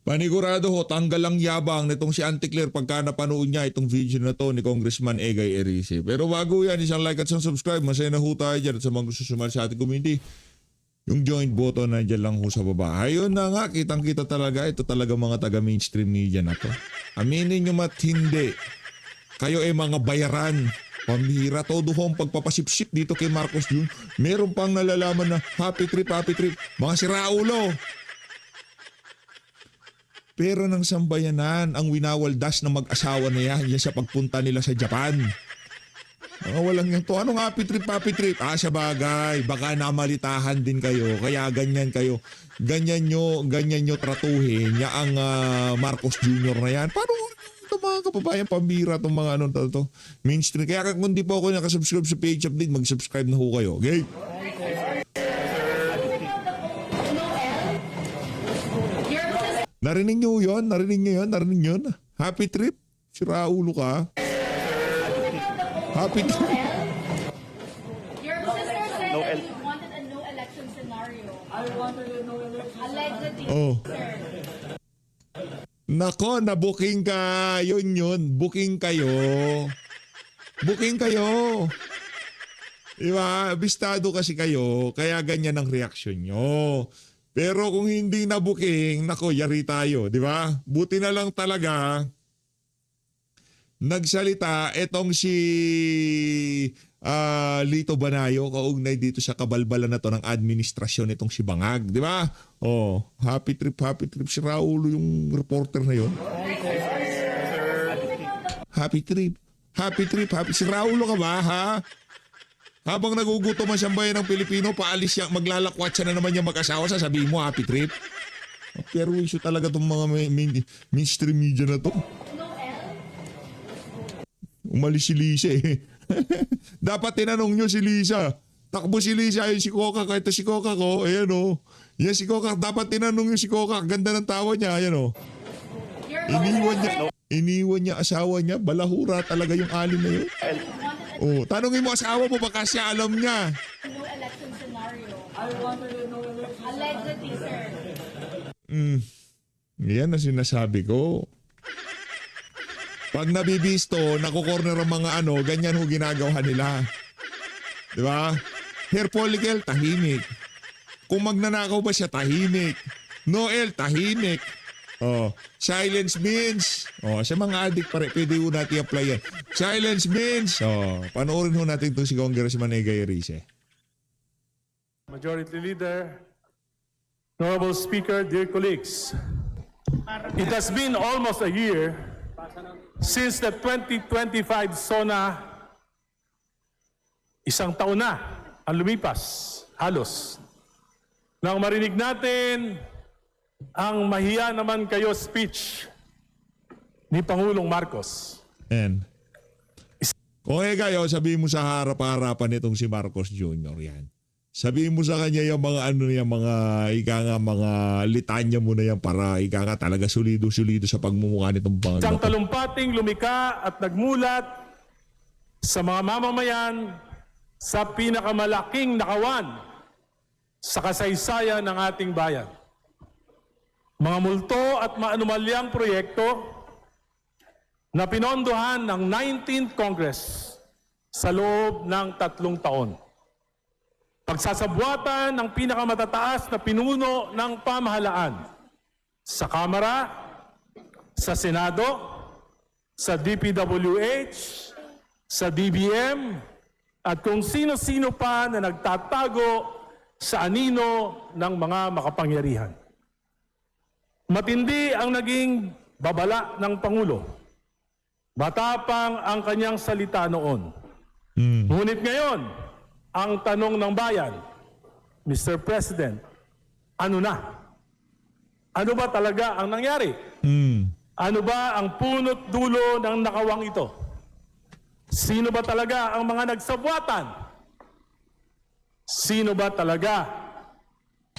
Panigurado ho, tanggal ang yabang nitong si Auntie Claire pagka napanood niya itong video na to ni Congressman Egay Erice. Pero bago yan, isang like at isang subscribe. Masaya na ho tayo dyan at sa mga gusto sumali sa ating community. Yung joint button na dyan lang ho sa baba. Ayun na nga, kitang-kita talaga. Ito talaga mga taga-mainstream media na to. Aminin nyo mat hindi. Kayo ay mga bayaran. Pambihira, todo ho ang pagpapasipsip dito kay Marcos Jr. Meron pang nalalaman na happy trip, happy trip. Mga siraulo. Pero ng sambayanan, ang winawaldas na mag-asawa na yan sa pagpunta nila sa Japan. Mga walang yan to. Anong happy trip, happy trip? Sa bagay. Baka namalitahan din kayo. Kaya ganyan kayo. Ganyan nyo tratuhin niya ang Marcos Jr. na yan. Paano ito mga kapabayan, pambira itong mga to. Mainstream. Kaya kung di po ako nakasubscribe sa page update, mag-subscribe na ho kayo. Okay? Narinig nyo yun? Narinig nyo yun? Happy trip? Siraulo ka? Happy trip? Your sister said that you wanted a no election scenario. I wanted a no election allegedly, sir. Nako, na-booking ka. Yun. Booking kayo. Diba? Bistado kasi kayo. Kaya ganyan ang reaksyon nyo. Pero kung hindi na booking, nako, yari tayo, di ba? Buti na lang talaga nagsalita etong si Lito Banayo kaugnay dito sa kabalbalan na to ng administrasyon itong si Bangag, di ba? Oh, happy trip si Raulo yung reporter na yon. Happy trip si Raulo ka ba, ha? Habang nagugutom ang sambayan ng Pilipino, paalis siya, maglalakwat siya na naman yung mag-asawa, sasabihin mo, happy trip. Pero issue talaga itong mga mainstream media na to. Umalis si Lisa eh. Dapat tinanong nyo si Lisa. Takbo si Lisa, ayun si Coca, kahit si Coca ko, ayan o. Yan si Coca, dapat tinanong nyo si Coca, ganda ng tawa niya, ayan o. Iniwan niya asawa niya, balahura talaga yung alin na yun. Oh, tanongin mo asawa mo baka siya alam niya. No election scenario. I wanted a no election allegedly, sir. Yan ang sinasabi ko. Pag nabibisto, nakukorner ang mga ganyan ho ginagawa nila. Di ba? Hair follicle, tahimik. Kung magnanakaw ba siya, tahimik. Noel, tahimik. Oh, silence means. Oh, sa mga addict pare, pwede ho natin apply yan. Silence means. Oh, panoorin ho natin itong si Congressman Egay Erice. Majority Leader, Honorable Speaker, dear colleagues, it has been almost a year since the 2025 SONA. Isang taon na ang lumipas, halos. Nang marinig natin ang mahiya naman kayo speech ni Pangulong Marcos. And kung kayo, sabihin mo sa harap-harapan nitong si Marcos Jr. yan. Sabihin mo sa kanya yung mga mga litanya mo na yan para talaga solido-solido sa pagmumukha nitong Pangulong. Isang talumpating lumika at nagmulat sa mga mamamayan sa pinakamalaking nakawan sa kasaysayan ng ating bayan. Mga multo at maanumalyang proyekto na pinondohan ng 19th Congress sa loob ng 3 taon. Pagsasabwatan ng pinakamatataas na pinuno ng pamahalaan sa Kamara, sa Senado, sa DPWH, sa DBM, at kung sino-sino pa na nagtatago sa anino ng mga makapangyarihan. Matindi ang naging babala ng Pangulo. Matapang ang kanyang salita noon. Ngunit ngayon, ang tanong ng bayan, Mr. President, ano na? Ano ba talaga ang nangyari? Ano ba ang punot dulo ng nakawang ito? Sino ba talaga ang mga nagsabwatan? Sino ba talaga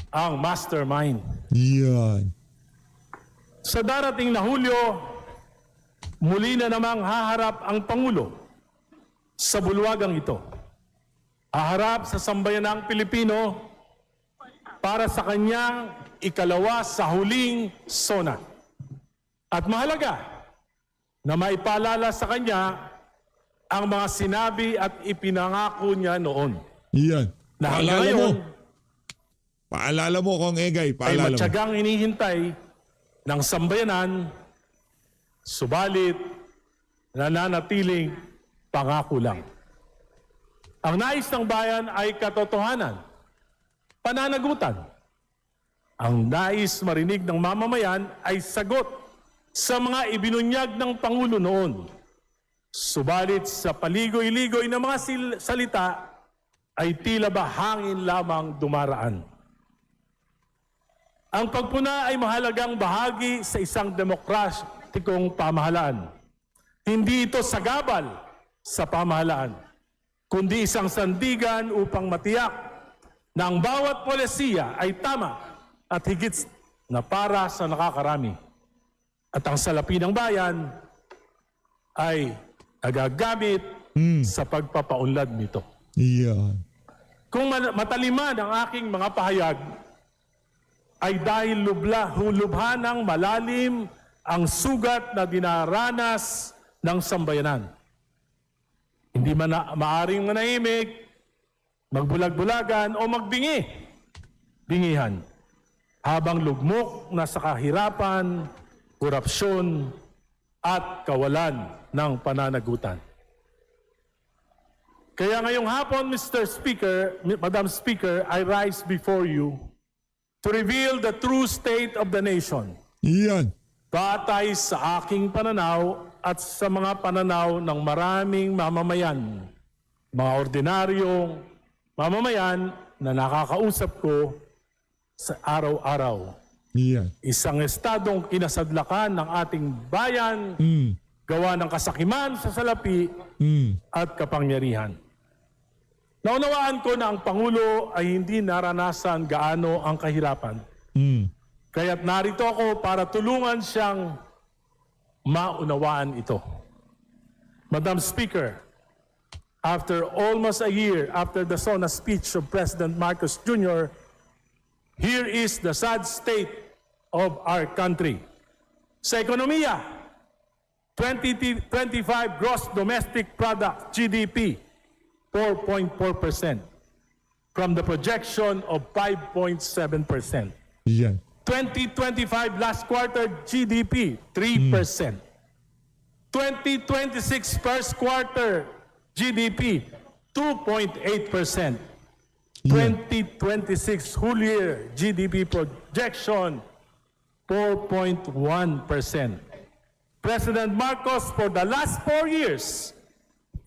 ang mastermind? Yan. Sa darating na Hulyo, muli na namang haharap ang Pangulo sa bulwagang ito. Haharap sa sambayanang Pilipino para sa kanyang ikalawa sa huling SONA. At mahalaga na maipaalala sa kanya ang mga sinabi at ipinangako niya noon. Yan. Na hanggang Paalala mo. ngayon Paalala mo, Kong Egay. ay Paalala mo. matyagang hinihintay ng sambayanan, subalit nananatiling pangako lang. Ang nais ng bayan ay katotohanan, pananagutan. Ang nais marinig ng mamamayan ay sagot sa mga ibinunyag ng Pangulo noon. Subalit sa paligoy-ligoy ng mga salita ay tila ba hangin lamang dumaraan. Ang pagpuna ay mahalagang bahagi sa isang demokratikong pamahalaan. Hindi ito sagabal sa pamahalaan, kundi isang sandigan upang matiyak na ang bawat polisiya ay tama at higit na para sa nakakarami. At ang salapi ng bayan ay nagagamit sa pagpapaunlad nito. Yan. Kung mataliman ang aking mga pahayag, ay dahil lubha ng malalim ang sugat na dinaranas ng sambayanan. Hindi man maaring manahimik, magbulag-bulagan o bingihan habang lugmok na sa kahirapan, korupsyon at kawalan ng pananagutan. Kaya ngayong hapon, Mr. Speaker, Madam Speaker, I rise before you to reveal the true state of the nation. Yan. Batay sa aking pananaw at sa mga pananaw ng maraming mamamayan, mga ordinaryong mamamayan na nakakausap ko sa araw-araw. Yan. Isang estadong kinasadlakan ng ating bayan, gawa ng kasakiman sa salapi at kapangyarihan. Naunawaan ko na ang Pangulo ay hindi naranasan gaano ang kahirapan. Kaya't narito ako para tulungan siyang maunawaan ito. Madam Speaker, after almost a year after the SONA speech of President Marcos Jr., here is the sad state of our country. Sa ekonomiya, 2025 gross domestic product, GDP, 4.4% from the projection of 5.7%. Yan. 2025 last quarter GDP, 3%. 2026 first quarter GDP, 2.8%. 2026 whole year GDP projection, 4.1%. President Marcos, for the last 4 years,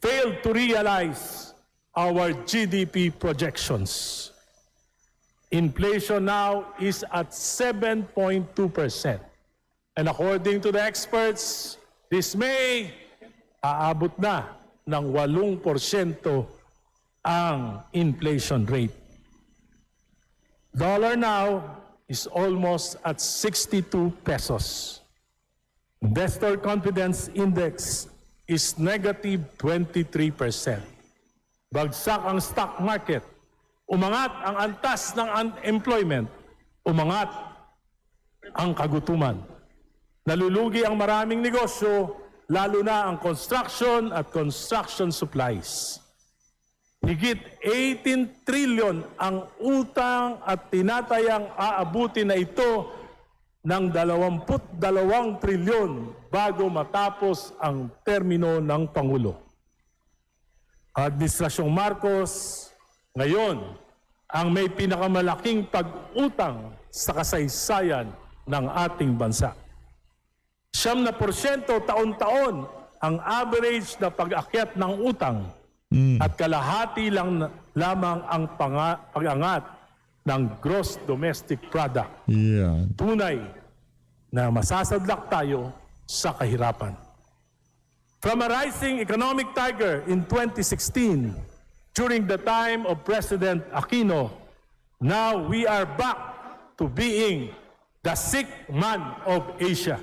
failed to realize our GDP projections. Inflation now is at 7.2%. And according to the experts, this May, aabot na ng 8% ang inflation rate. Dollar now is almost at 62 pesos. Investor confidence index is negative 23%. Bagsak ang stock market. Umangat ang antas ng unemployment. Umangat ang kagutuman. Nalulugi ang maraming negosyo, lalo na ang construction at construction supplies. Higit 18 trillion ang utang at tinatayang aabutin na ito ng 22 trilyon bago matapos ang termino ng Pangulo. Administrasyong Marcos, ngayon, ang may pinakamalaking pag-utang sa kasaysayan ng ating bansa. 9% taon-taon ang average na pag-akyat ng utang at kalahati lang lamang ang pag-angat ng gross domestic product. Yan. Tunay na masasadlak tayo sa kahirapan. From a rising economic tiger in 2016, during the time of President Aquino, now we are back to being the sick man of Asia.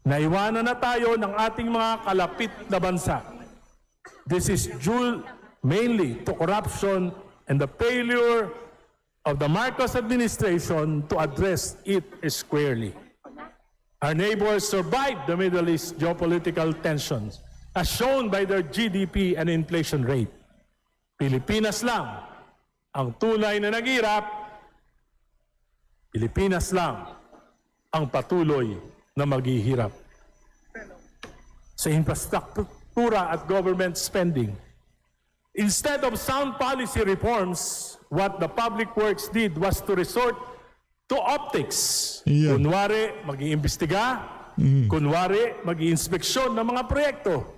Naiwanan na tayo ng ating mga kalapit na bansa. This is due mainly to corruption and the failure of the Marcos administration to address it squarely. Our neighbors survived the Middle East geopolitical tensions as shown by their GDP and inflation rate. Pilipinas lang ang tunay na naghirap. Pilipinas lang ang patuloy na maghihirap. Sa infrastruktura at government spending, instead of sound policy reforms, what the public works did was to resort to optics. Yeah. Kunwari, mag-iimbestiga. Kunwari, mag-iinspeksyon ng mga proyekto.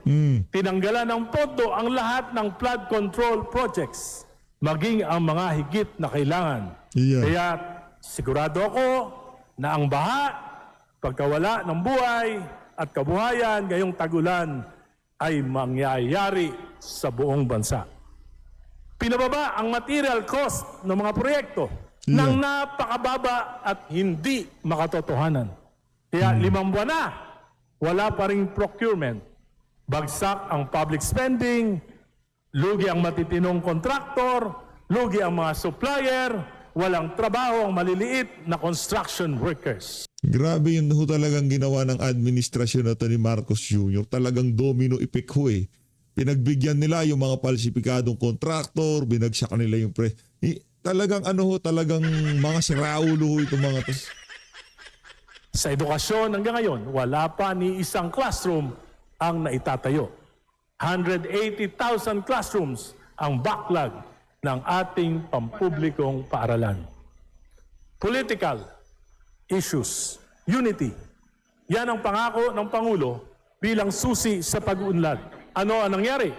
Tinanggalan ng pondo ang lahat ng flood control projects, maging ang mga higit na kailangan. Yeah. Kaya sigurado ako na ang baha, pagkawala ng buhay at kabuhayan ngayong tagulan ay mangyayari sa buong bansa. Pinababa ang material cost ng mga proyekto ng napakababa at hindi makatotohanan. Kaya 5 buwan na, wala pa ring procurement. Bagsak ang public spending, lugi ang matitinong kontraktor, lugi ang mga supplier, walang trabaho ang maliliit na construction workers. Grabe yun ho talagang ginawa ng administrasyon na to ni Marcos Jr. Talagang domino effect ho eh. Pinagbigyan nila yung mga palsipikadong kontraktor, binagsak nila yung talagang talagang mga siraulo ho itong mga to. Sa edukasyon hanggang ngayon, wala pa ni isang classroom ang naitatayo. 180,000 classrooms ang backlog ng ating pampublikong paaralan. Political issues, unity. Yan ang pangako ng Pangulo bilang susi sa pag-uunlad. Ano ang nangyari?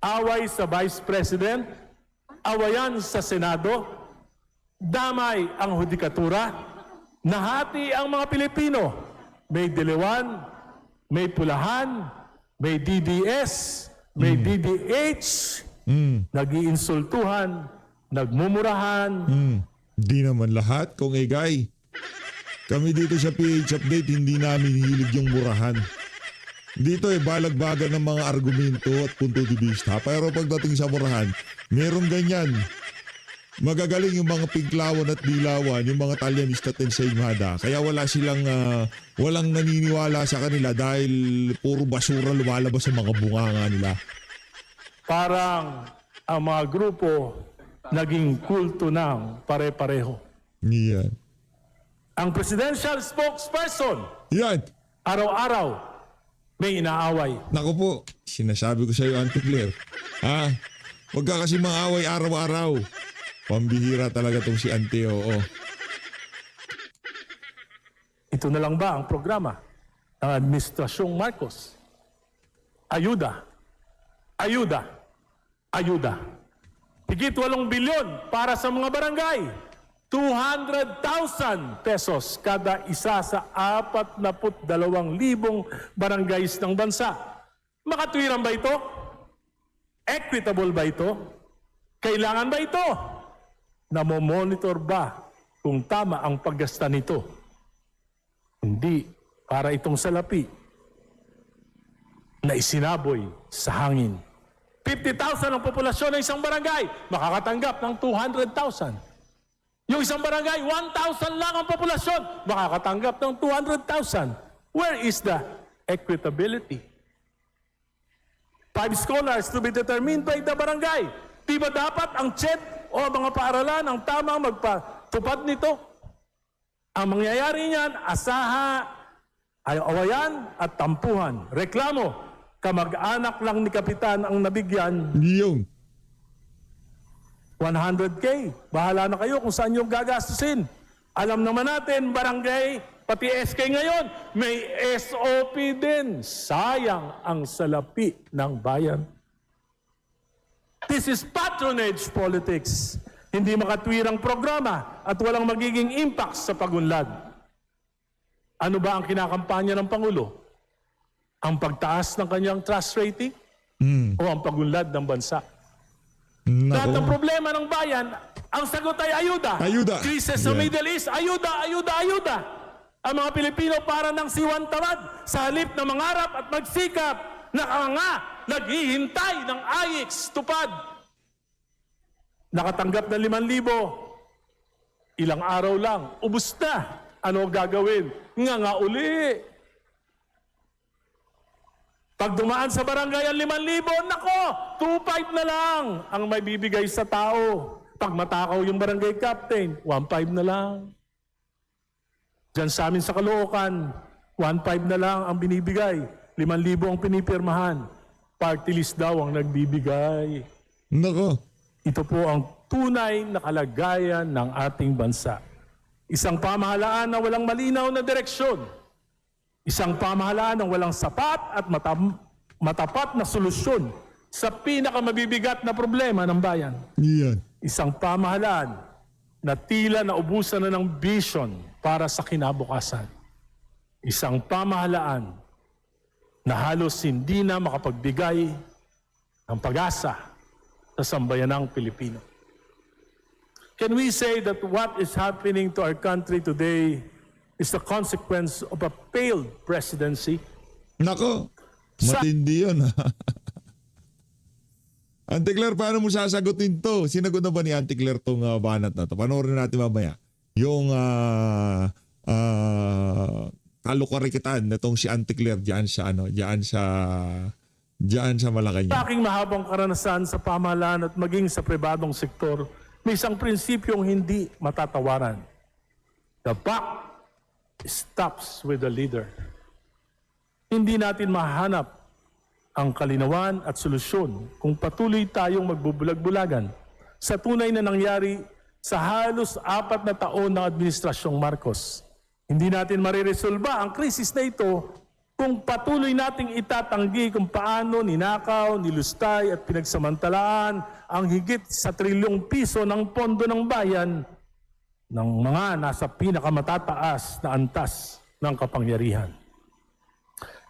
Away sa Vice President, awayan sa Senado, damay ang hudikatura, nahati ang mga Pilipino. May dilawan, may pulahan, may DDS, may DDH, nag-iinsultuhan, nagmumurahan. Di naman lahat, Kong Egay. Kami dito sa PH Update, hindi namin hilig yung murahan. Dito balagbagan ng mga argumento at punto de vista. Pero pagdating sa murahan, merong ganyan. Magagaling yung mga piglawan at dilawan, yung mga Talyanista at Ensaymada. Kaya wala silang, walang naniniwala sa kanila dahil puro basura lumalabas sa mga bunganga nila. Parang ang mga grupo naging kulto ng pare-pareho. Yan. Ang presidential spokesperson, Yan. araw-araw may inaaway. Naku po, sinasabi ko sa iyo, Auntie Claire. Huwag ka kasi maaway araw-araw. Pambihira talaga tong si Auntie, oo. Ito na lang ba ang programa ng Administrasyong Marcos? Ayuda. Ayuda. Ayuda. Higit 8 bilyon para sa mga barangay. 200,000 pesos kada isa sa 42,000 barangays ng bansa. Makatwiran ba ito? Equitable ba ito? Kailangan ba ito? Namomonitor ba kung tama ang paggasta nito? Hindi para itong salapi na isinaboy sa hangin. 50,000 ang populasyon ng isang barangay, makakatanggap ng 200,000. Yung isang barangay, 1,000 lang ang populasyon, makakatanggap ng 200,000. Where is the equitability? 5 scholars to be determined by the barangay. Di ba dapat ang CHED o mga paaralan ang tamang magpatupad nito? Ang mangyayari niyan, asaha, awayan at tampuhan. Reklamo, kamag-anak lang ni Kapitan ang nabigyan. Yung. 100K. Bahala na kayo kung saan yung gagastusin. Alam naman natin, barangay, pati SK ngayon, may SOP din. Sayang ang salapi ng bayan. This is patronage politics. Hindi makatwirang programa at walang magiging impact sa pagunlad. Ano ba ang kinakampanya ng Pangulo? Ang pagtaas ng kanyang trust rating? O ang pagunlad ng bansa? Lahat ng problema ng bayan, ang sagot ay ayuda. Ayuda. Krisis sa Middle East, ayuda, ayuda, ayuda. Ang mga Pilipino para ng siwan tamad sa halip na mangarap at magsikap, naghihintay ng AIX tupad. Nakatanggap ng 5,000, ilang araw lang, ubus na Ano gagawin? Nga uli. Pag dumaan sa barangay ang 5,000, nako, 2,500 na lang ang may bibigay sa tao. Pag matakaw yung barangay captain, 1,500 na lang. Diyan sa amin sa Caloocan, 1,500 na lang ang binibigay. 5,000 ang pinipirmahan. Party list daw ang nagbibigay. Nako. Ito po ang tunay na kalagayan ng ating bansa. Isang pamahalaan na walang malinaw na direksyon. Isang pamahalaan ng walang sapat at matapat na solusyon sa pinakamabibigat na problema ng bayan. Yan. Isang pamahalaan na tila naubusan na ng vision para sa kinabukasan. Isang pamahalaan na halos hindi na makapagbigay ng pag-asa sa sambayanang Pilipino. Can we say that what is happening to our country today is the consequence of a failed presidency? Nako. Matindi yun. Auntie Claire, paano mo sasagutin to? Sinagot na ba ni Auntie Claire tong banat na to? Panoorin natin mamaya. Yung kalukarikitan nitong si Auntie Claire diyan sa Malacanang. Sa aking mahabang karanasan sa pamahalaan at maging sa pribadong sektor, may isang prinsipyong hindi matatawaran. The buck stops with the leader. Hindi natin mahanap ang kalinawan at solusyon kung patuloy tayong magbubulag-bulagan sa tunay na nangyari sa halos 4 na taon ng Administrasyong Marcos. Hindi natin mariresolba ang krisis na ito kung patuloy nating itatanggi kung paano ninakaw, nilustay at pinagsamantalaan ang higit sa trilyong piso ng pondo ng bayan ng mga nasa pinakamatataas na antas ng kapangyarihan.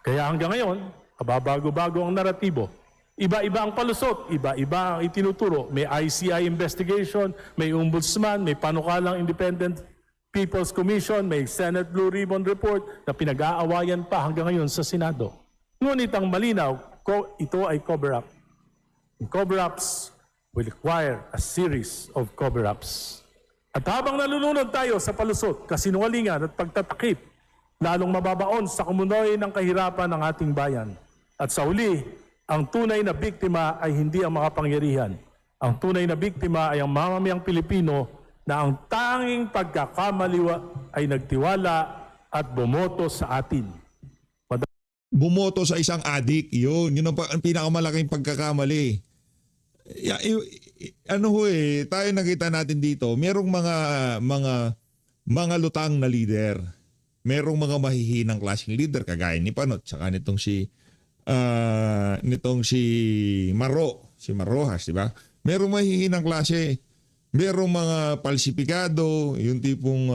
Kaya hanggang ngayon, kababago-bago ang naratibo. Iba-iba ang palusot, iba-iba ang itinuturo. May ICI investigation, may ombudsman, may panukalang Independent People's Commission, may Senate Blue Ribbon Report na pinag-aawayan pa hanggang ngayon sa Senado. Ngunit ang malinaw, ito ay cover-up. Cover-ups will require a series of cover-ups. At habang nalulunod tayo sa palusot, kasinungalingan at pagtatakip, lalong mababaon sa kumunoy ng kahirapan ng ating bayan. At sa huli, ang tunay na biktima ay hindi ang mga pangyarihan. Ang tunay na biktima ay ang mamamayang Pilipino na ang tanging pagkakamaliwa ay nagtiwala at bumoto sa atin. Bumoto sa isang adik, yun ang pinakamalaking pagkakamali. Tayo nakita natin dito, merong mga lutang na leader. Merong mga mahihinang klaseng leader kagaya ni Panot saka nitong si Marrojas, di ba? Merong mahihinang klase. Merong mga palsipikado, yung tipong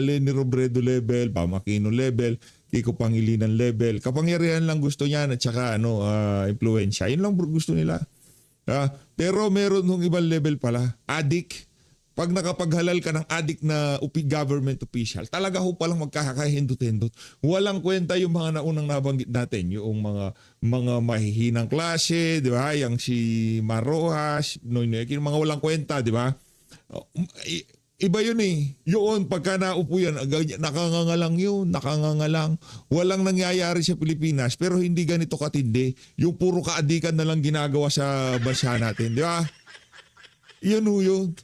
Leni Robredo level, Pamakino level, Kiko Pangilinan level. Kapangyarihan lang gusto niyan at saka impluwensya. Yun lang gusto nila. Pero meron nung ibang level pala, adik. Pag nakapaghalal ka ng adik na government official, talaga ho palang magkakahindot-hindot. Walang kwenta yung mga naunang nabanggit natin, yung mga mahihinang klase, di ba? Yang si Marrojas, yung mga walang kwenta, di ba? Iba yun eh. Yun, pagka naupo yan, nakangangalang yun, nakangangalang. Walang nangyayari sa Pilipinas, pero hindi ganito katindi. Yung puro kaadikan na lang ginagawa sa bansa natin, di ba? Yun ho yun.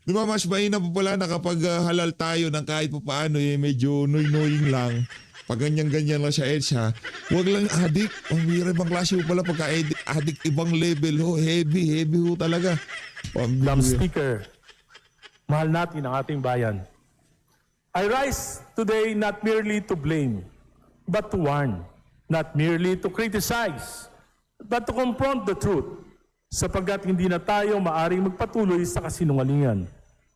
Di ba mas mahina pa pala na kapag halal tayo ng kahit pa paano medyo noy-noying lang. Pag ganyan-ganyan lang sa EDSA, huwag lang adik. Ang hirap ang klase ho pala pagka adik ibang level ho. Heavy ho talaga. Madam Speaker, mahal natin ang ating bayan. I rise today not merely to blame, but to warn. Not merely to criticize, but to confront the truth. Sapagkat hindi na tayo maaring magpatuloy sa kasinungalingan.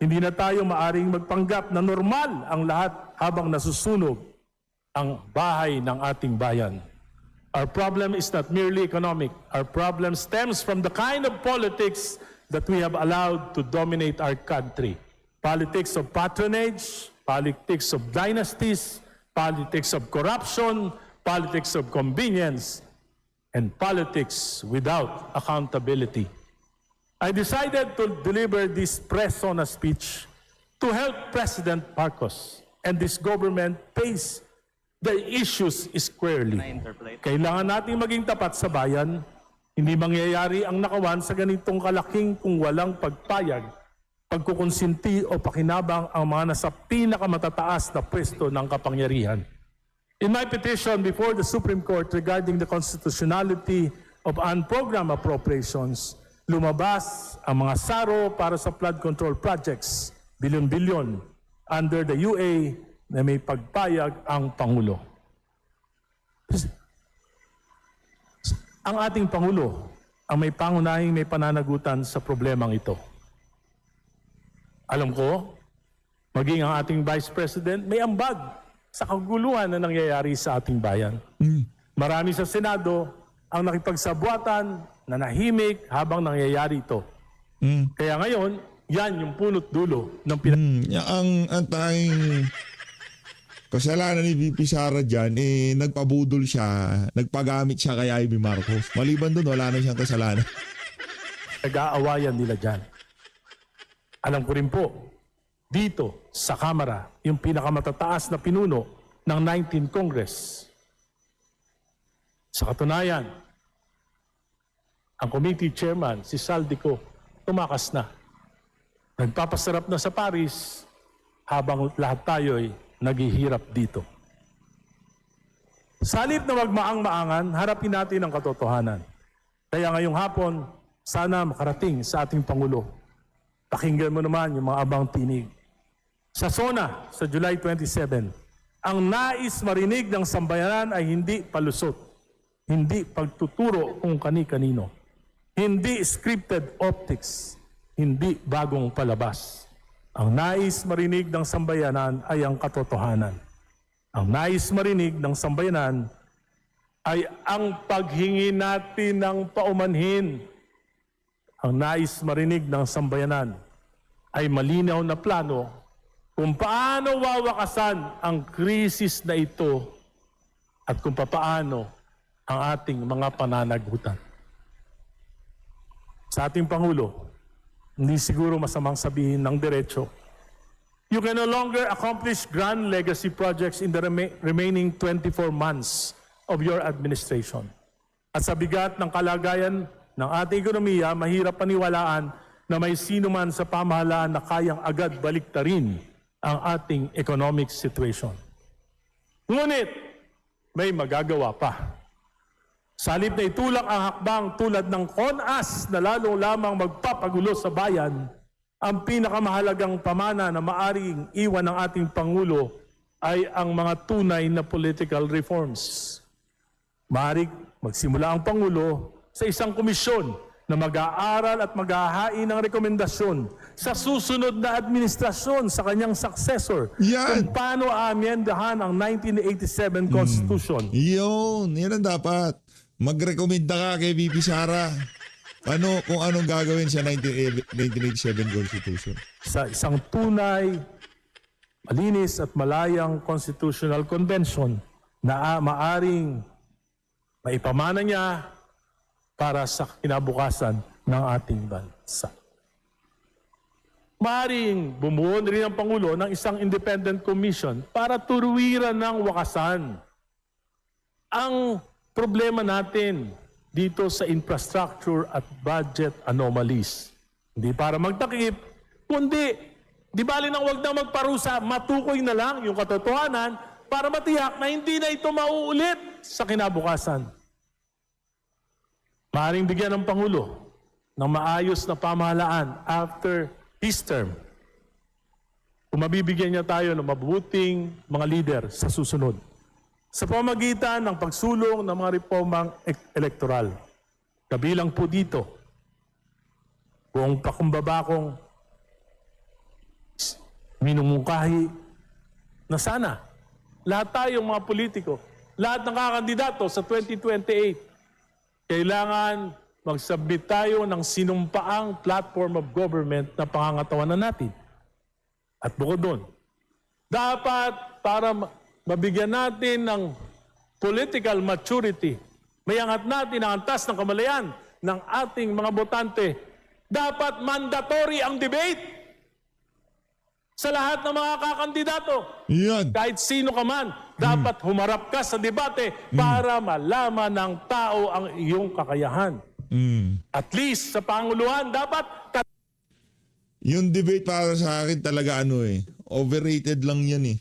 Hindi na tayo maaring magpanggap na normal ang lahat habang nasusunog ang bahay ng ating bayan. Our problem is not merely economic. Our problem stems from the kind of politics that we have allowed to dominate our country. Politics of patronage, politics of dynasties, politics of corruption, politics of convenience, and politics without accountability. I decided to deliver this press-sona speech to help President Marcos and this government face the issues squarely. Kailangan natin maging tapat sa bayan. Hindi mangyayari ang nakawan sa ganitong kalaking kung walang pagpayag, pagkukonsinti o pakinabang ang mga nasa pinakamatataas na pwesto ng kapangyarihan. In my petition before the Supreme Court regarding the constitutionality of unprogrammed appropriations, lumabas ang mga saro para sa flood control projects, bilyon-bilyon, under the UA na may pagpayag ang Pangulo. Ang ating Pangulo ang may pangunahing may pananagutan sa problemang ito. Alam ko, maging ang ating Vice President may ambag sa kaguluhan na nangyayari sa ating bayan. Marami sa Senado ang nakipagsabuatan, nanahimik habang nangyayari ito. Kaya ngayon, yan yung punot dulo ng Ang tanging kasalanan ni VP Sara dyan, nagpabudol siya, nagpagamit siya kay Amy Marcos. Maliban doon, wala na siyang kasalanan. nag-aawayan nila dyan. Alam ko rin po, dito sa Kamara, yung pinakamatataas na pinuno ng 19th Congress. Sa katunayan, ang committee chairman, si Saldico, tumakas na. Nagpapasarap na sa Paris habang lahat tayo'y naghihirap dito. Sa halip na magmaang-maangan, harapin natin ang katotohanan. Kaya ngayong hapon, sana makarating sa ating Pangulo. Pakinggan mo naman yung mga abang tinig. Sa SONA, sa July 27, ang nais marinig ng sambayanan ay hindi palusot, hindi pagtuturo kung kani-kanino, hindi scripted optics, hindi bagong palabas. Ang nais marinig ng sambayanan ay ang katotohanan. Ang nais marinig ng sambayanan ay ang paghingi natin ng paumanhin. Ang nais marinig ng sambayanan ay malinaw na plano kung paano wawakasan ang krisis na ito at kung paano ang ating mga pananagutan. Sa ating Pangulo, hindi siguro masamang sabihin ng diretso, you can no longer accomplish grand legacy projects in the remaining 24 months of your administration. At sa bigat ng kalagayan ng ating ekonomiya, mahirap paniwalaan na may sino man sa pamahalaan na kayang agad baliktarin ang ating economic situation. Ngunit, may magagawa pa. Sa halip na itulak ang hakbang tulad ng CONAS na lalong lamang magpapagulo sa bayan, ang pinakamahalagang pamana na maaring iwan ng ating Pangulo ay ang mga tunay na political reforms. Maaring magsimula ang Pangulo sa isang komisyon na mag-aaral at mag-ahain ng rekomendasyon sa susunod na administrasyon sa kanyang successor Yan. kung paano aamyendahan ang 1987 Constitution. Yan ang dapat. Magrekomenda ka kay VP Sara. Kung anong gagawin sa 1987 Constitution. Sa isang tunay, malinis at malayang Constitutional Convention na maaring maipamana niya para sa kinabukasan ng ating bansa. Maaring bumuo rin ang Pangulo ng isang independent commission para turuwiran ng wakasan ang problema natin dito sa infrastructure at budget anomalies. Hindi para magtakip, kundi di bali nang wag na magparusa, matukoy na lang yung katotohanan para matiyak na hindi na ito mauulit sa kinabukasan. Maaring bigyan ng Pangulo ng maayos na pamahalaan after his term. Kung mabibigyan niya tayo ng mabuting mga leader sa susunod. Sa pamagitan ng pagsulong ng mga reformang elektoral. Kabilang po dito, kung pakumbabakong minumungkahi na sana lahat tayong mga politiko, lahat ng kakandidato sa 2028, kailangan mag-submit tayo ng sinumpaang platform of government na pangangatawanan natin. At bukod doon, dapat para mabigyan natin ng political maturity, mayangat natin ang antas ng kamalayan ng ating mga botante, dapat mandatory ang debate. sa lahat ng mga kakandidato. Yan. Kahit sino ka man, dapat humarap ka sa debate para malaman ng tao ang iyong kakayahan. At least sa Panguluhan, dapat Yung debate para sa akin talaga overrated lang yan eh.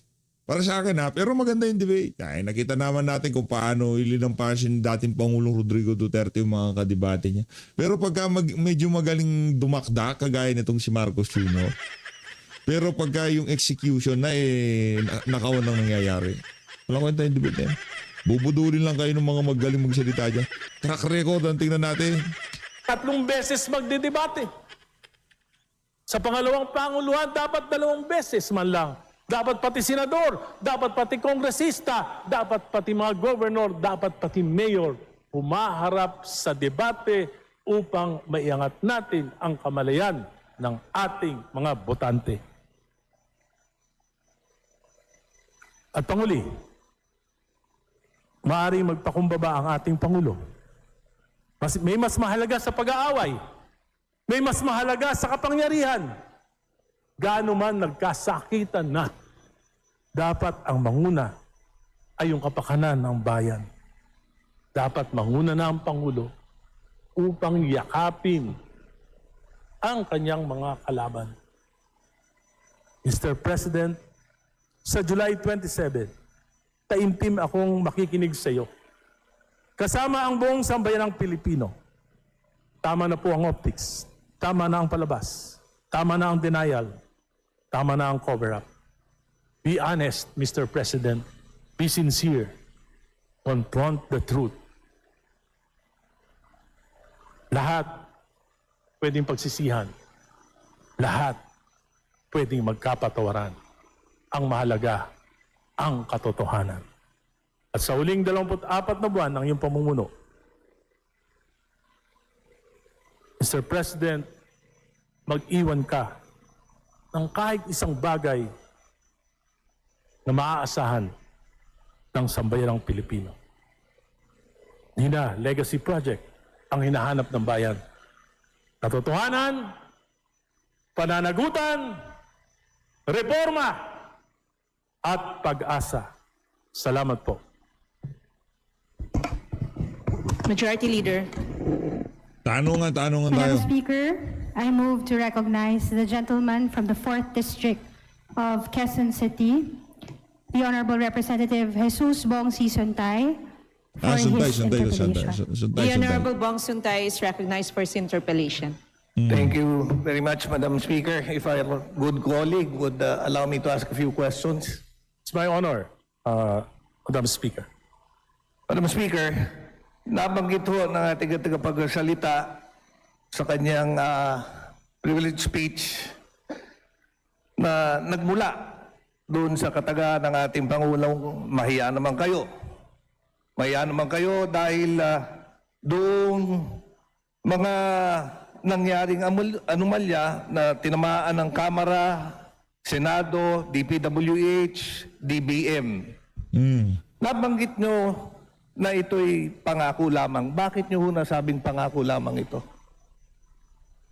Para sa akin pero maganda yung debate. Ay, nakita naman natin kung paano ilinampasin dating Pangulong Rodrigo Duterte yung mga kadebate niya. Pero pagka medyo magaling dumakda, kagaya nitong si Marcos Jr., pero pagka yung execution nakawan ang nangyayari. Walang kwenta yung debate yan. Bubudulin lang kayo ng mga magaling magsalita dyan. Track record, ang tingnan natin. 3 beses magdedebate. Sa pangalawang Panguluhan, dapat 2 beses man lang. Dapat pati senador, dapat pati kongresista, dapat pati mga governor, dapat pati mayor humaharap sa debate upang maiangat natin ang kamalayan ng ating mga botante. At panguli, maaaring magpakumbaba ang ating Pangulo. May mas mahalaga sa pag-aaway. May mas mahalaga sa kapangyarihan. Gaano man nagkasakitan na, dapat ang manguna ay yung kapakanan ng bayan. Dapat manguna na ang Pangulo upang yakapin ang kanyang mga kalaban. Mr. President, sa July 27, taimtim akong makikinig sa iyo. Kasama ang buong sambayanang Pilipino. Tama na po ang optics. Tama na ang palabas. Tama na ang denial. Tama na ang cover-up. Be honest, Mr. President. Be sincere. Confront the truth. Lahat pwedeng pagsisihan. Lahat pwedeng magkapatawaran. Ang mahalaga, ang katotohanan. At sa huling 24 na buwan ng iyong pamumuno, Mr. President, mag-iwan ka ng kahit isang bagay na maaasahan ng sambayanang Pilipino. Hindi na legacy project ang hinahanap ng bayan. Katotohanan, pananagutan, reforma, at pag-asa. Salamat po. Majority Leader. Tanungan tayo. Madam Speaker, I move to recognize the gentleman from the 4th District of Quezon City, the Honorable Representative Jesus Bong C. Suntay, for his interpellation. The Honorable Bong Suntay is recognized for his interpellation. Thank you very much, Madam Speaker. If our good colleague would allow me to ask a few questions. It's my honor, Madam Speaker. Madam Speaker, nabanggit ho ng ating tagapagsalita sa kanyang privilege speech na nagmula doon sa kataga ng ating Pangulong, mahiya naman kayo. Mahiya naman kayo dahil doon mga nangyaring anomalya na tinamaan ng Kamara, Senado, DPWH, DBM. Nabanggit nyo na ito'y pangako lamang. Bakit nyo ho nasabing pangako lamang ito?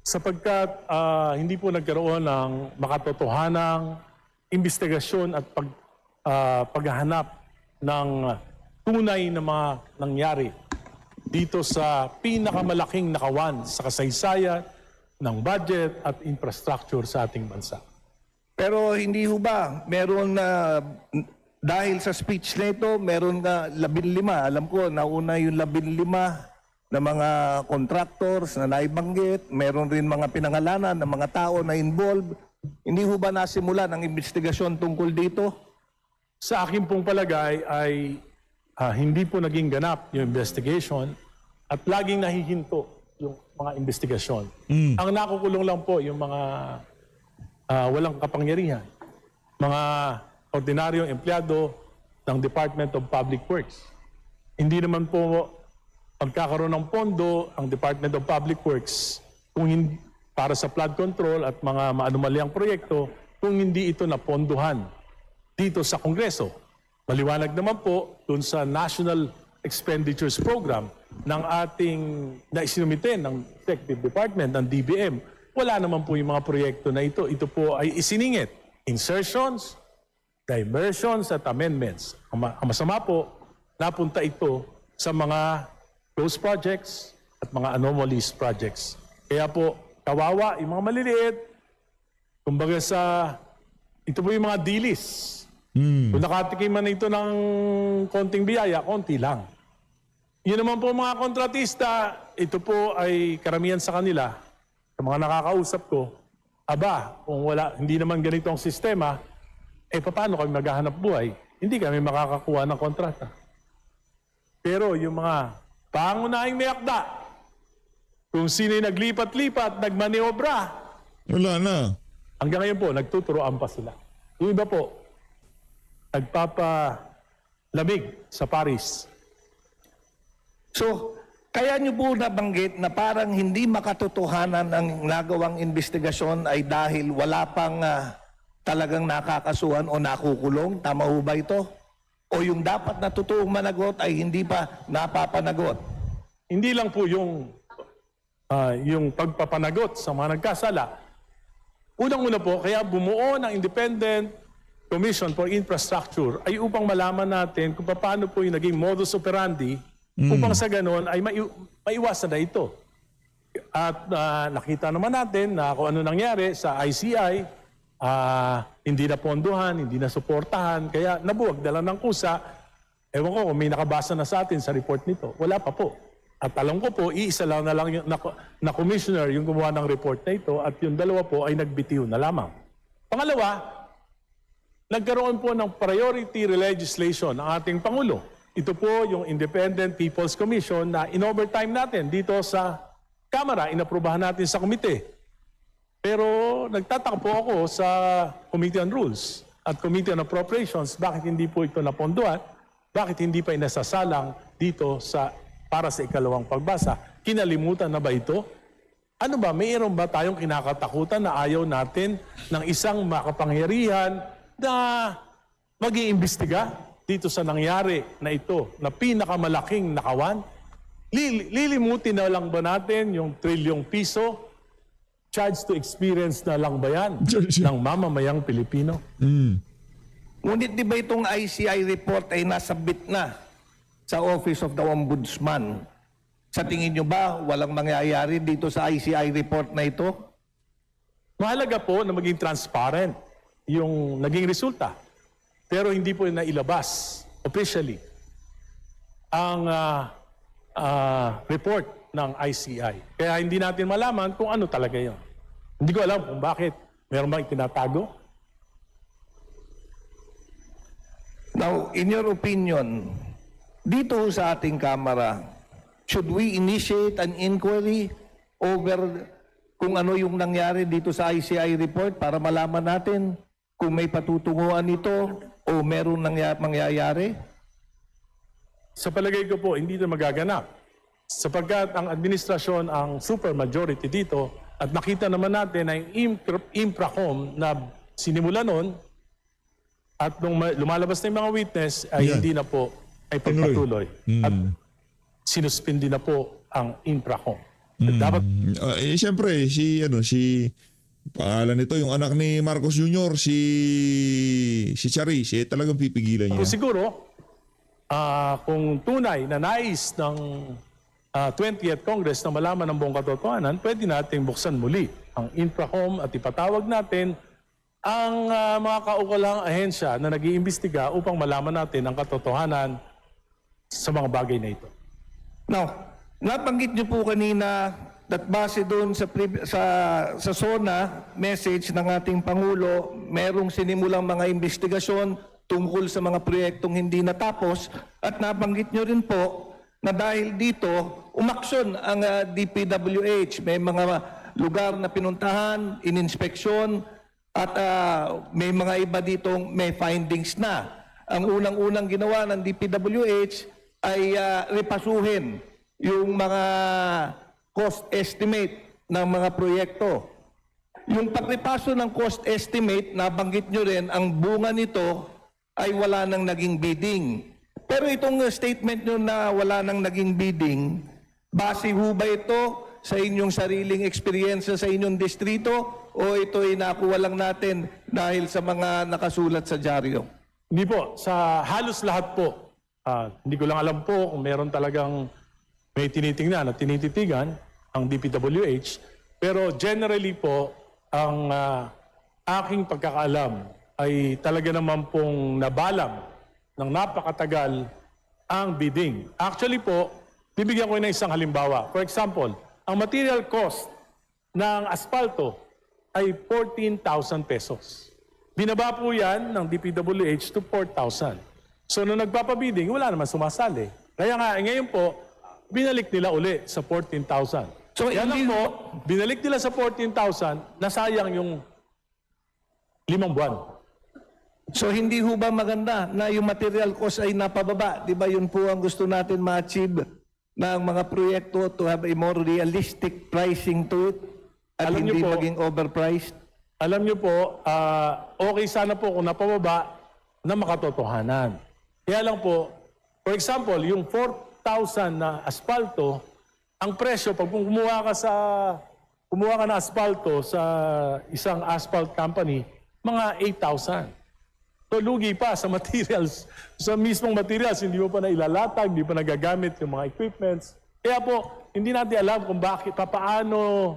Sapagkat hindi po nagkaroon ng makatotohanang investigasyon at paghahanap ng tunay na mga nangyari dito sa pinakamalaking nakawan sa kasaysayan ng budget at infrastructure sa ating bansa. Pero hindi ho ba, meron na, dahil sa speech na ito, meron na 15, alam ko, nauna yung 15 na mga contractors na naibanggit, meron rin mga pinangalanan ng mga tao na involved. Hindi ho ba nasimula ng investigasyon tungkol dito? Sa akin pong palagay ay hindi po naging ganap yung investigation at laging nahihinto yung mga investigasyon. Ang nakukulong lang po yung mga walang kapangyarihan, mga ordinaryong empleyado ng Department of Public Works. Hindi naman po pagkakaroon ng pondo ang Department of Public Works para sa flood control at mga maanumalyang proyekto kung hindi ito napondohan dito sa Kongreso. Maliwanag naman po dun sa National Expenditures Program ng ating na isinumite ng Executive Department, ng DBM. Wala naman po yung mga proyekto na ito. Ito po ay isiningit insertions, diversions at amendments. Ang masama po, napunta ito sa mga closed projects at mga anomalies projects. Kaya po, kawawa yung mga maliliit, kumbaga ito po yung mga dilis. Kung nakatikim man ito ng konting biyaya, konti lang. Yun naman po mga kontratista, ito po ay karamihan sa kanila, sa mga nakakausap ko, kung hindi naman ganito ang sistema, paano kami maghahanap buhay? Hindi kami makakakuha ng kontrata. Pero yung mga pangunahing may akda, kung sino yung naglipat-lipat, nagmaniobra, Wala na. hanggang ngayon po, nagtuturoan pa sila. Yung iba po, nagpapalamig sa Paris. So, kaya niyo po nabanggit na parang hindi makatotohanan ang nagawang investigasyon ay dahil wala pang talagang nakakasuhan o nakukulong? Tama ho ba ito? O yung dapat na totoong managot ay hindi pa napapanagot? Hindi lang po yung pagpapanagot sa mga nagkasala. Unang-una po, kaya bumuo ng Independent Commission for Infrastructure ay upang malaman natin kung paano po yung naging modus operandi upang sa ganon ay maiwasan na ito. At nakita naman natin na kung ano nangyari sa ICI, hindi na ponduhan, hindi na suportahan, kaya nabuwag dala ng kusa. Ewan ko kung may nakabasa na sa atin sa report nito. Wala pa po. At alam ko po, iisa lang na lang yung, na commissioner yung gumawa ng report na ito at yung dalawa po ay nagbitiw na lamang. Pangalawa, nagkaroon po ng priority legislation ang ating Pangulo. Ito po yung Independent People's Commission na in-overtime natin dito sa Kamara, inaprubahan natin sa komite. Pero nagtataka po ako sa Committee on Rules at Committee on Appropriations, bakit hindi po ito napondohan? Bakit hindi pa inasasalang dito para sa ikalawang pagbasa? Kinalimutan na ba ito? Ano ba, mayroon ba tayong kinakatakutan na ayaw natin ng isang makapangyarihan na mag-iimbestiga dito sa nangyari na ito, na pinakamalaking nakawan? Lilimutin na lang ba natin yung trilyong piso? Charge to experience na lang ba yan ng mamamayang Pilipino? Ngunit di ba itong ICI report ay nasabit na sa Office of the Ombudsman? Sa tingin nyo ba walang mangyayari dito sa ICI report na ito? Mahalaga po na maging transparent yung naging resulta. Pero hindi po nailabas officially ang report ng ICI. Kaya hindi natin malaman kung ano talaga yun. Hindi ko alam kung bakit. Meron bang itinatago? Now, in your opinion, dito sa ating Kamara, should we initiate an inquiry over kung ano yung nangyari dito sa ICI report para malaman natin kung may patutunguhan ito o meron mangyayari? Sa palagay ko po, hindi ito magaganap. Sapagkat ang administrasyon ang supermajority dito at nakita naman natin na yung Infracom na sinimula nun at nung lumalabas na yung mga witness ay hindi na po ay pagpatuloy. At sinuspindi na po ang Infracom. Dapat Siyempre, pangalan nito, yung anak ni Marcos Jr., si Charis, talagang pipigilan niya. siguro, kung tunay na nais ng 20th Congress na malaman ng buong katotohanan, pwede nating buksan muli ang Infracom at ipatawag natin ang mga kaukulang ahensya na nag-iimbestiga upang malaman natin ang katotohanan sa mga bagay na ito. Now, nabanggit niyo po kanina that base doon sa SONA message ng ating Pangulo, merong sinimulang mga investigasyon tungkol sa mga proyektong hindi natapos at nabanggit niyo rin po na dahil dito, umaksyon ang DPWH. May mga lugar na pinuntahan, ininspeksyon, at may mga iba ditong may findings na. Ang unang-unang ginawa ng DPWH ay repasuhin yung mga cost estimate ng mga proyekto. Yung pagripaso ng cost estimate, nabanggit nyo rin, ang bunga nito ay wala nang naging bidding. Pero itong statement nyo na wala nang naging bidding, base ho ba ito sa inyong sariling experience sa inyong distrito o ito'y nakuha lang natin dahil sa mga nakasulat sa dyaryo? Hindi po, sa halos lahat po. Hindi ko lang alam po kung meron talagang may tinitingnan at tinititigan ang DPWH. Pero generally po, ang aking pagkakaalam ay talaga naman pong nabalam ng napakatagal ang bidding. Actually po, bibigyan ko ng isang halimbawa. For example, ang material cost ng asfalto ay 14,000 pesos. Binaba po yan ng DPWH to 4,000. So nung nagpapabidding, wala naman sumasali. Kaya nga, ngayon po, binalik nila uli sa 14,000. So, Kaya lang hindi- po, binalik nila sa 14,000, nasayang yung 5 buwan. So hindi ho ba maganda na yung material cost ay napababa? Di ba yun po ang gusto natin ma-achieve ng mga proyekto to have a more realistic pricing to it at Alam niyo hindi po- maging overpriced? Alam niyo po, okay sana po kung napababa na makatotohanan. Kaya lang po, for example, yung 4,000 na asfalto, ang presyo, pag kumuha ka na asfalto sa isang asphalt company, mga 8,000. So lugi pa sa materials, sa mismong materials, hindi mo pa na ilalatag, hindi pa nagagamit yung mga equipments. Kaya po, hindi natin alam kung bakit, papaano,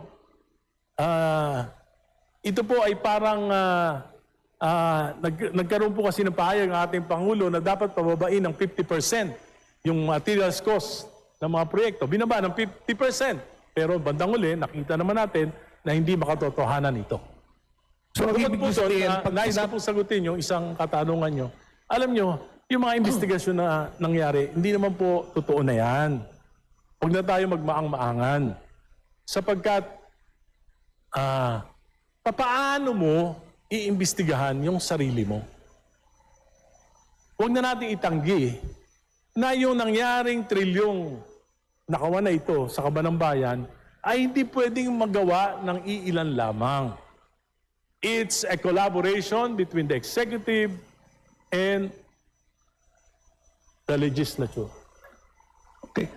ito po ay parang nagkaroon po kasi ng pahayag ng ating Pangulo na dapat pababain ng 50% yung materials cost ng mga proyekto. Binaba ng 50%. Pero bandang uli, nakita naman natin na hindi makatotohanan ito. So ang Bukod ibig po doon, sabihin, pag nais ko pong sagutin yung isang katanungan nyo. Alam nyo, yung mga investigasyon na nangyari, hindi naman po totoo na yan. Huwag na tayo magmaang-maangan. Sapagkat, papaano mo iimbestigahan yung sarili mo? Huwag na natin itanggi na yung nangyaring trilyong nakawan na ito sa Kabanang Bayan ay hindi pwedeng magawa ng iilan lamang. It's a collaboration between the executive and the legislature. Okay.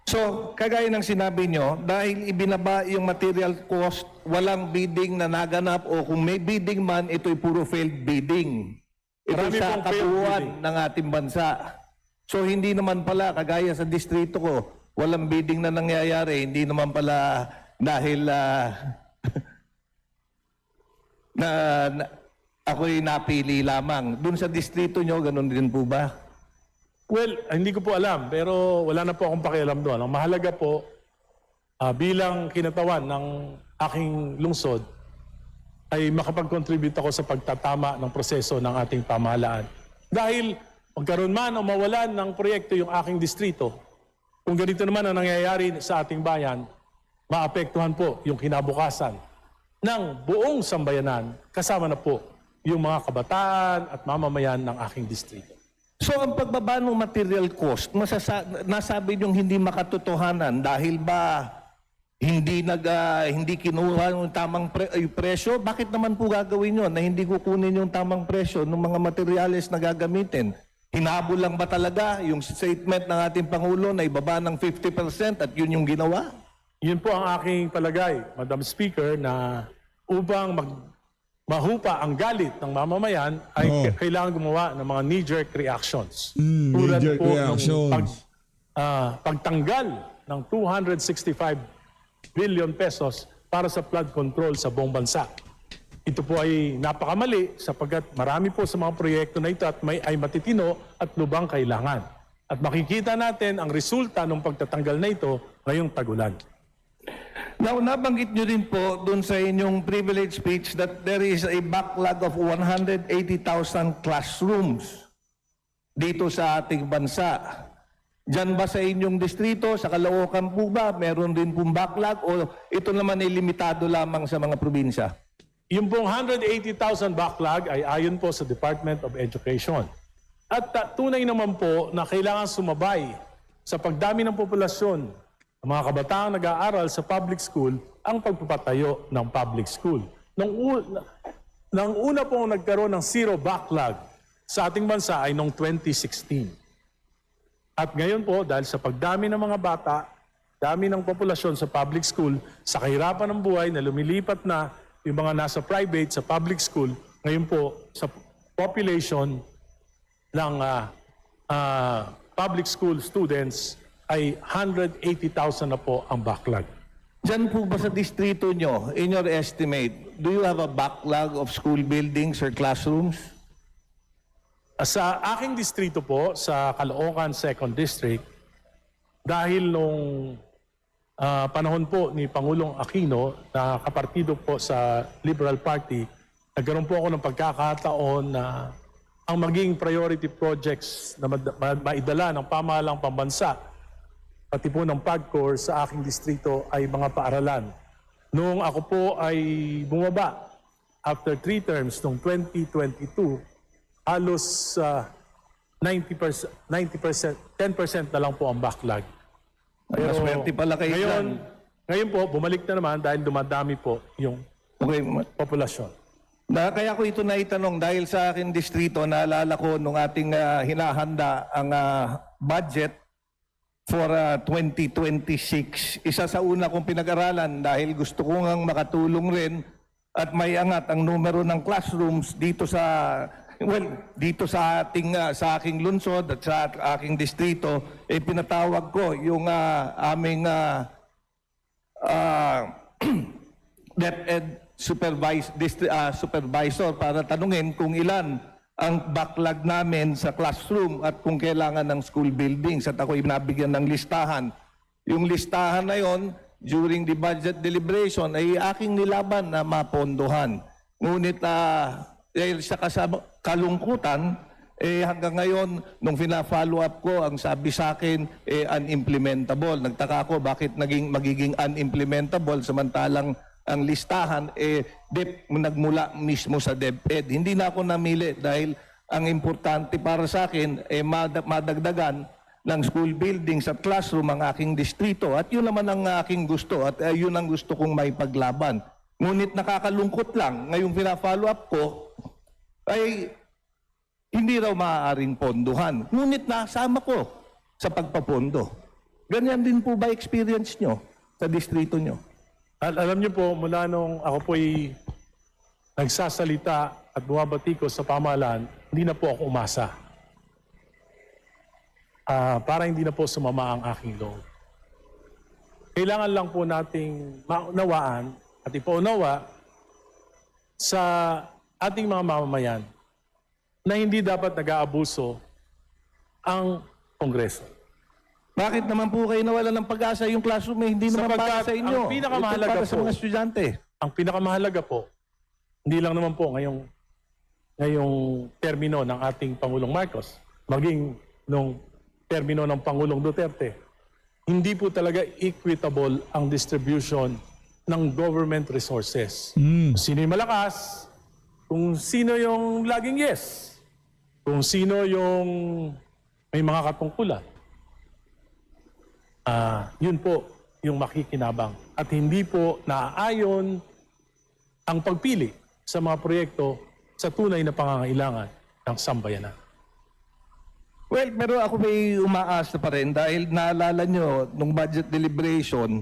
So, kagaya ng sinabi nyo, dahil ibinaba yung material cost, walang bidding na naganap o kung may bidding man, ito'y puro failed bidding. Ito Marami sa pong failed katuwan bidding. ng ating bansa. So, hindi naman pala, kagaya sa distrito ko, walang bidding na nangyayari. Hindi naman pala dahil ako'y napili lamang. Doon sa distrito nyo, ganun din po ba? Well, hindi ko po alam, pero wala na po akong pakialam doon. Ang mahalaga po, bilang kinatawan ng aking lungsod, ay makapag-contribute ako sa pagtatama ng proseso ng ating pamahalaan. Dahil magkaroon man o mawalan ng proyekto yung aking distrito, kung ganito naman ang nangyayari sa ating bayan, maapektuhan po yung kinabukasan ng buong sambayanan, kasama na po yung mga kabataan at mamamayan ng aking distrito. So ang pagbaba ng material cost, nasabi niyong hindi makatotohanan dahil ba hindi kinuha yung tamang presyo? Bakit naman po gagawin yun na hindi kukunin yung tamang presyo ng mga materyales na gagamitin? Hinabol lang ba talaga yung statement ng ating Pangulo na ibaba ng 50% at yun yung ginawa? Yun po ang aking palagay, Madam Speaker, na upang mahupa ang galit ng mamamayan ay kailangan gumawa ng mga knee-jerk reactions. Tulad knee-jerk po reactions. ng pagtanggal ng 265 billion pesos para sa flood control sa buong bansa. Ito po ay napakamali sapagkat marami po sa mga proyekto na ito at ay matitino at lubang kailangan. At makikita natin ang resulta ng pagtatanggal na ito ngayong tagulan. Now, nabanggit nyo rin po dun sa inyong privilege speech that there is a backlog of 180,000 classrooms dito sa ating bansa. Diyan ba sa inyong distrito, sa Caloocan po ba, meron din pong backlog o ito naman ay limitado lamang sa mga probinsya? Yung pong 180,000 backlog ay ayon po sa Department of Education. At tunay naman po na kailangan sumabay sa pagdami ng populasyon ng mga kabataang nag-aaral sa public school ang pagpapatayo ng public school. Nang una pong nagkaroon ng zero backlog sa ating bansa ay noong 2016. At ngayon po, dahil sa pagdami ng mga bata, dami ng populasyon sa public school, sa kahirapan ng buhay na lumilipat na yung mga nasa private, sa public school, ngayon po sa population ng public school students ay 180,000 na po ang backlog. Diyan po ba sa distrito nyo, in your estimate, do you have a backlog of school buildings or classrooms? Sa aking distrito po, sa Caloocan 2nd District, dahil nung panahon po ni Pangulong Aquino na kapartido po sa Liberal Party, nagkaroon po ako ng pagkakataon na ang maging priority projects na maidala ng pamahalang pambansa, pati po ng PAGCOR sa aking distrito ay mga paaralan. Noong ako po ay bumaba, after 3 terms, noong 2022, halos 90%, 10% na lang po ang backlog. Maswerte pala kayo dyan. Ngayon po, bumalik na naman dahil dumadami po yung Okay, populasyon. kaya ko ito naitanong dahil sa aking distrito, naalala ko nung ating hinahanda ang budget for 2026. Isa sa una kong pinag-aralan dahil gusto ko ngang makatulong rin at may angat ang numero ng classrooms dito dito sa aking lungsod at sa aking distrito, pinatawag ko yung aming DepEd supervisor para tanungin kung ilan ang backlog namin sa classroom at kung kailangan ng school buildings. At ako nabigyan ng listahan. Yung listahan na yon, during the budget deliberation, ay aking nilaban na mapondohan. Ngunit dahil sa kalungkutan, hanggang ngayon, nung fina-follow up ko, ang sabi sa akin, unimplementable. Nagtaka ako bakit magiging unimplementable samantalang ang listahan nagmula mismo sa DepEd. Hindi na ako namili dahil ang importante para sa akin madagdagan ng school buildings at classroom ang aking distrito. At yun naman ang aking gusto at yun ang gusto kong may paglaban. Ngunit nakakalungkot lang, ngayong pina-follow up ko ay hindi raw maaaring pondohan. Ngunit nasama ko sa pagpapondo. Ganyan din po ba experience nyo sa distrito nyo? Alam niyo po, mula nung ako po'y nagsasalita at bumabatikos sa pamahalaan, hindi na po ako umasa. Para hindi na po sumama ang aking loob. Kailangan lang po nating maunawaan at ipaunawa sa ating mga mamamayan na hindi dapat nag-aabuso ang Kongreso. Bakit naman po kayo nawalan ng pag-asa yung classroom hindi naman para sa inyo? Ang pinakamahalaga Ito para sa po, mga estudyante. Ang pinakamahalaga po, hindi lang naman po ngayong termino ng ating Pangulong Marcos, maging nung termino ng Pangulong Duterte, hindi po talaga equitable ang distribution ng government resources. Kung sino yung malakas, kung sino yung laging yes, kung sino yung may mga katungkulan. Yun po yung makikinabang. At hindi po naaayon ang pagpili sa mga proyekto sa tunay na pangangailangan ng sambayanan. Well, pero ako may umaasa pa rin dahil naalala nyo, nung budget deliberation,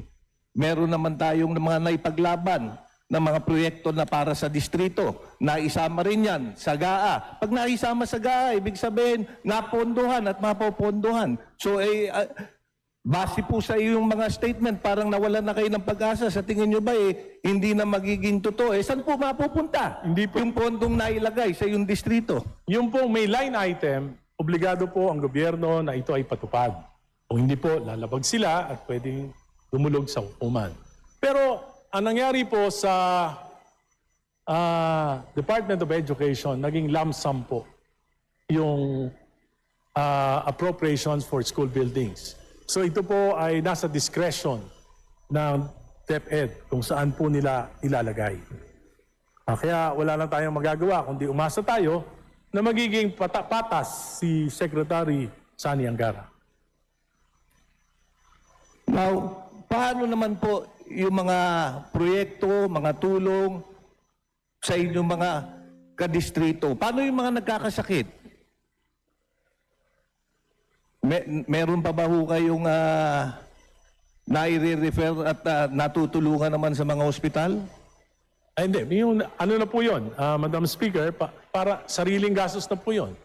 meron naman tayong mga naipaglaban ng mga proyekto na para sa distrito. Naisama rin yan sa GAA. Pag naisama sa GAA, ibig sabihin, napondohan at mapopondohan. So, base po sa iyong mga statement, parang nawalan na kayo ng pag-asa. Sa tingin nyo ba, hindi na magiging totoo? Saan po mapupunta? Hindi po. Yung pondong nailagay sa iyong distrito. Yung pong may line item, obligado po ang gobyerno na ito ay patupad. Kung hindi po, lalabag sila at pwedeng dumulog sa hukuman. Pero ang nangyari po sa Department of Education, naging lump sum po yung appropriations for school buildings. So ito po ay nasa discretion ng DepEd kung saan po nila ilalagay. Kaya wala lang tayong magagawa kundi umasa tayo na magiging patas si Secretary Sani Angara. Now, paano naman po yung mga proyekto, mga tulong sa inyong mga kadistrito? Paano yung mga nagkakasakit? Meron pa ba ho kayong nai-refer at natutulungan naman sa mga ospital? Ay, hindi. Yung, ano na po yun, Madam Speaker, para sariling gastos na po yun.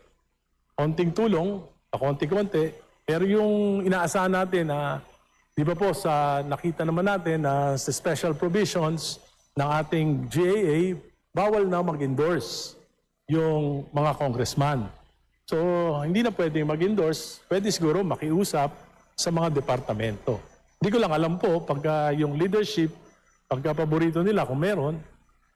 Konting tulong, konti-konti. Pero yung inaasahan natin na, di ba po, nakita naman natin na sa special provisions ng ating GAA, bawal na mag-endorse yung mga congressman. So, hindi na pwedeng mag-endorse, pwede siguro makiusap sa mga departamento. Hindi ko lang alam po, pagka yung leadership, pagka paborito nila, kung meron,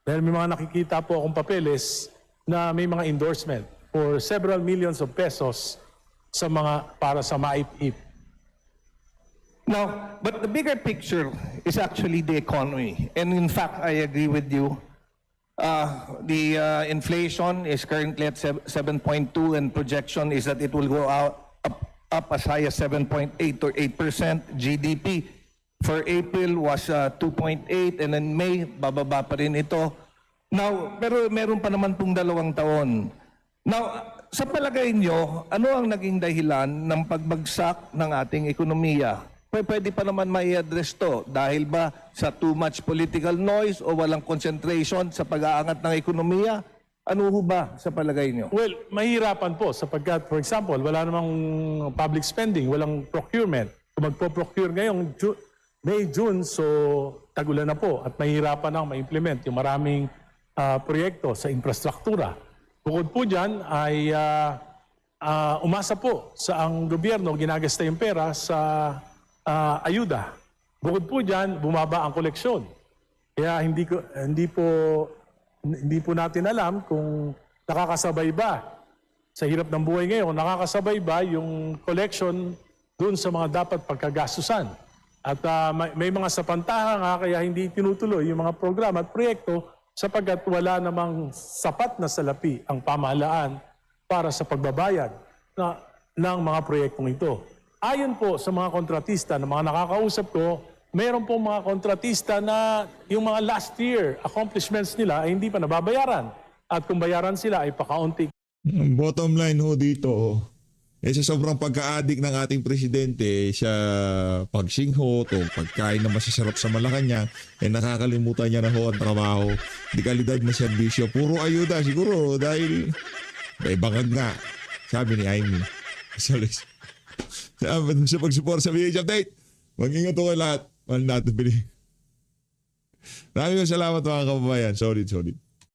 dahil may mga nakikita po akong papeles na may mga endorsement for several millions of pesos para sa MAIP-IP. Now, but the bigger picture is actually the economy. And in fact, I agree with you. The inflation is currently at 7.2 and projection is that it will go up as high as 7.8 or 8%. GDP for April was 2.8 and then May, bababa pa rin ito. Now, pero meron pa naman pong 2 taon. Now, sa palagay nyo, ano ang naging dahilan ng pagbagsak ng ating ekonomiya? Pwede pa naman mai-address to dahil ba sa too much political noise o walang concentration sa pag-aangat ng ekonomiya? Ano ho ba sa palagay nyo? Well, mahirapan po sapagkat, for example, wala namang public spending, walang procurement. Kung magpo-procure ngayong May, June, so tagulan na po at mahirapan na ma-implement yung maraming proyekto sa infrastruktura. Bukod po dyan ay umasa po sa ang gobyerno ginagasta yung pera sa ayuda. Bukod po dyan, bumaba ang koleksyon. Kaya hindi po natin alam kung nakakasabay ba sa hirap ng buhay ngayon, nakakasabay ba yung collection doon sa mga dapat pagkagastusan. At may mga sapantahan nga kaya hindi tinutuloy yung mga programa at proyekto sapagkat wala namang sapat na salapi ang pamahalaan para sa pagbabayad ng mga proyektong ito. Ayon po sa mga kontratista na mga nakakausap ko, mayroon po mga kontratista na yung mga last year accomplishments nila ay hindi pa nababayaran. At kung bayaran sila ay pakaunti. Ang bottom line ho dito, sa sobrang pagka-addict ng ating presidente sa pagsinghot o pagkain na masasarap sa Malacanang, nakakalimutan niya na ho ang trabaho, di kalidad na serbisyo, puro ayuda siguro dahil may bangag nga, sabi ni Amy. Sa pag-support sa VH Update, mag-ingat ko kayo lahat. Mahal natin, Maraming salamat mga kababayan. Solid.